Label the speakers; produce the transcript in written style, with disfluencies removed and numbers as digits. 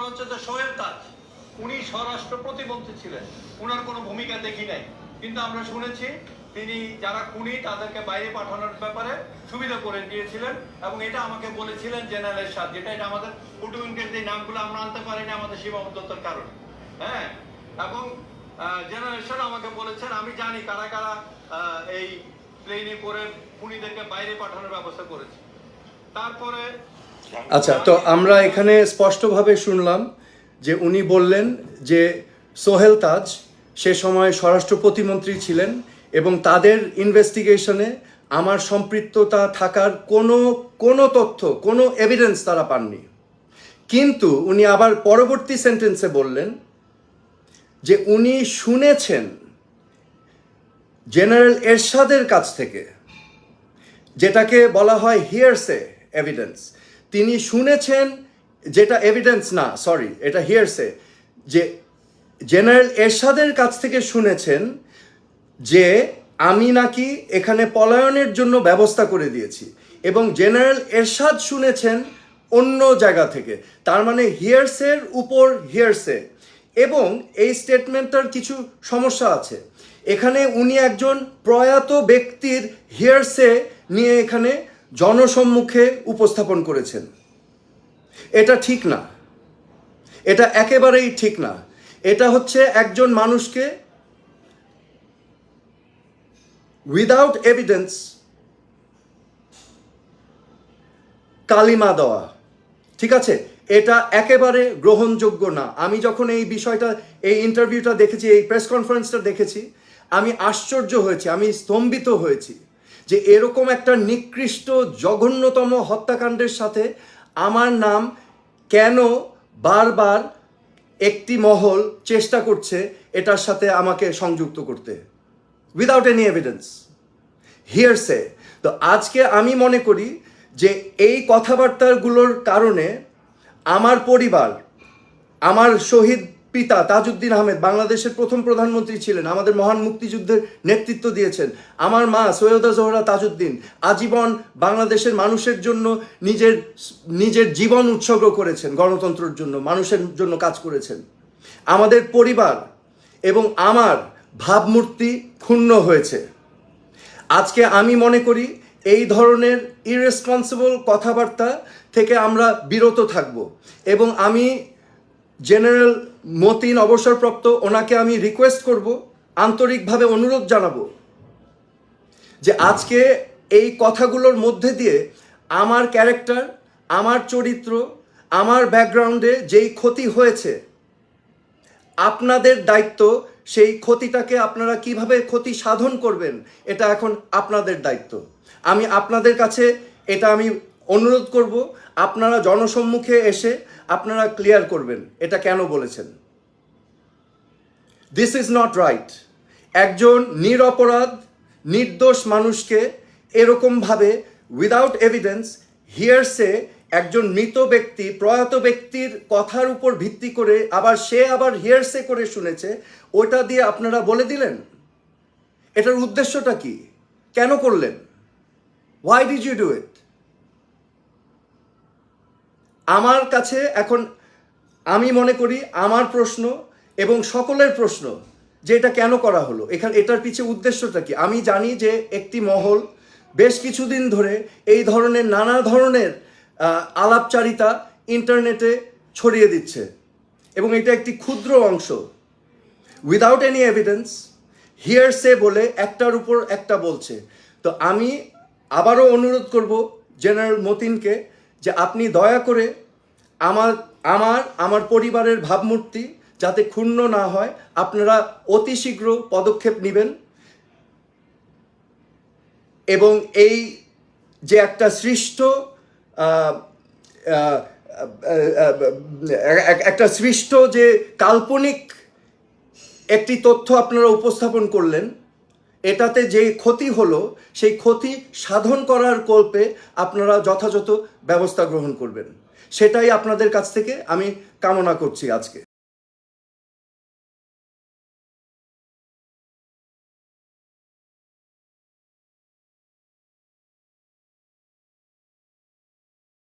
Speaker 1: হচ্ছে যে সোহেল তাজ, উনি স্বরাষ্ট্র প্রতিমন্ত্রী ছিলেন, উনার কোনো ভূমিকা দেখি নাই, কিন্তু আমরা শুনেছি তিনি যারা খুনি তাদেরকে বাইরে পাঠানোর ব্যাপারে সুবিধা করে দিয়েছিলেন, এবং এটা আমাকে বলেছিলেন জেনারেল এরশাদ, যেটা এটা আমাদের কুটুমিনকের যে নামগুলো আমরা আনতে পারিনি আমাদের সীমাবদ্ধতার কারণে। হ্যাঁ, এবং জেনারেল এরশাদ আমাকে বলেছেন, আমি জানি কারা কারা এই প্লেনে করে খুনিদেরকে বাইরে পাঠানোর ব্যবস্থা করেছে। তারপরে
Speaker 2: আচ্ছা, তো আমরা এখানে স্পষ্টভাবে শুনলাম যে উনি বললেন যে সোহেল তাজ সে সময় স্বরাষ্ট্র প্রতিমন্ত্রী ছিলেন এবং তাদের ইনভেস্টিগেশনে আমার সম্পৃক্ততা থাকার কোনো তথ্য, কোনো এভিডেন্স তারা পাননি। কিন্তু উনি আবার পরবর্তী সেন্টেন্সে বললেন যে উনি শুনেছেন জেনারেল এরশাদের কাছ থেকে, যেটাকে বলা হয় হিয়ারসে এভিডেন্স। তিনি শুনেছেন, যেটা এভিডেন্স না, সরি, এটা হিয়ারসে, যে জেনারেল এরশাদের কাছ থেকে শুনেছেন যে আমি নাকি এখানে পলায়নের জন্য ব্যবস্থা করে দিয়েছি, এবং জেনারেল এরশাদ শুনেছেন অন্য জায়গা থেকে। তার মানে হিয়ারসের উপর হিয়ারসে। এবং এই স্টেটমেন্টটার কিছু সমস্যা আছে। এখানে উনি একজন প্রয়াত ব্যক্তির হিয়ারসে নিয়ে এখানে জনসম্মুখে উপস্থাপন করেছেন। এটা ঠিক না, এটা একেবারেই ঠিক না। এটা হচ্ছে একজন মানুষকে উইদাউট এভিডেন্স কালিমা দেওয়া, ঠিক আছে? এটা একেবারে গ্রহণযোগ্য না। আমি যখন এই বিষয়টা, এই ইন্টারভিউটা দেখেছি, এই প্রেস কনফারেন্সটা দেখেছি, আমি আশ্চর্য হয়েছি, আমি স্তম্ভিত হয়েছি যে এরকম একটা নিকৃষ্ট জঘন্যতম হত্যাকাণ্ডের সাথে আমার নাম কেন বারবার একটি মহল চেষ্টা করছে এটার সাথে আমাকে সংযুক্ত করতে, উইদাউট এনি এভিডেন্স, হিয়ারসে। তো আজকে আমি মনে করি যে এই কথাবার্তাগুলোর কারণে আমার পরিবার, আমার শহীদ পিতা তাজউদ্দিন আহমেদ বাংলাদেশের প্রথম প্রধানমন্ত্রী ছিলেন, আমাদের মহান মুক্তিযুদ্ধের নেতৃত্ব দিয়েছেন। আমার মা সৈয়দা জোহরা তাজউদ্দিন আজীবন বাংলাদেশের মানুষের জন্য নিজের জীবন উৎসর্গ করেছেন, গণতন্ত্রের জন্য, মানুষের জন্য কাজ করেছেন। আমাদের পরিবার এবং আমার ভাবমূর্তি ক্ষুণ্ণ হয়েছে। আজকে আমি মনে করি এই ধরনের ইররেসপন্সিবল কথাবার্তা থেকে আমরা বিরত থাকব, এবং আমি জেনারেল মতিন অবসরপ্রাপ্ত, ওনাকে আমি রিকোয়েস্ট করব, আন্তরিকভাবে অনুরোধ জানাবো যে আজকে এই কথাগুলোর মধ্যে দিয়ে আমার ক্যারেক্টার, আমার চরিত্র, আমার ব্যাকগ্রাউন্ডে যেই ক্ষতি হয়েছে, আপনাদের দায়িত্ব সেই ক্ষতিটাকে আপনারা কিভাবে ক্ষতি সাধন করবেন এটা এখন আপনাদের দায়িত্ব। আমি আপনাদের কাছে এটা আমি অনুরোধ করব, আপনারা জনসম্মুখে এসে আপনারা ক্লিয়ার করবেন এটা কেন বলেছেন। This is not right. একজন নিরপরাধ নির্দোষ মানুষকে এরকমভাবে উইদাউট এভিডেন্স হিয়ারসে, একজন মৃত ব্যক্তি, প্রয়াত ব্যক্তির কথার উপর ভিত্তি করে সে আবার হিয়ারসে করে শুনেছে, ওটা দিয়ে আপনারা বলে দিলেন। এটার উদ্দেশ্যটা কি? কেন করলেন? Why did you do it? আমার কাছে এখন, আমি মনে করি আমার প্রশ্ন এবং সকলের প্রশ্ন যে এটা কেন করা হলো, এটার পিছে উদ্দেশ্যটা কি? আমি জানি যে একটি মহল বেশ কিছুদিন ধরে এই ধরনের নানা ধরনের আলাপচারিতা ইন্টারনেটে ছড়িয়ে দিচ্ছে, এবং এটা একটি ক্ষুদ্র অংশ, উইদাউট এনি এভিডেন্স, হিয়ারসে বলে একটার উপর একটা বলছে। তো আমি আবারও অনুরোধ করব জেনারেল মতিনকে যে আপনি দয়া করে আমার পরিবারের ভাবমূর্তি যাতে ক্ষুণ্ণ না হয়, আপনারা অতি শীঘ্র পদক্ষেপ নেবেন, এবং এই যে একটা সৃষ্ট যে কাল্পনিক একটি তথ্য আপনারা উপস্থাপন করলেন, এটাতে যে ক্ষতি হলো সেই ক্ষতি সাধন করার কল্পে আপনারা যথাযথ ব্যবস্থা গ্রহণ করবেন, সেটাই আপনাদের কাছ থেকে আমি কামনা করছি আজকে।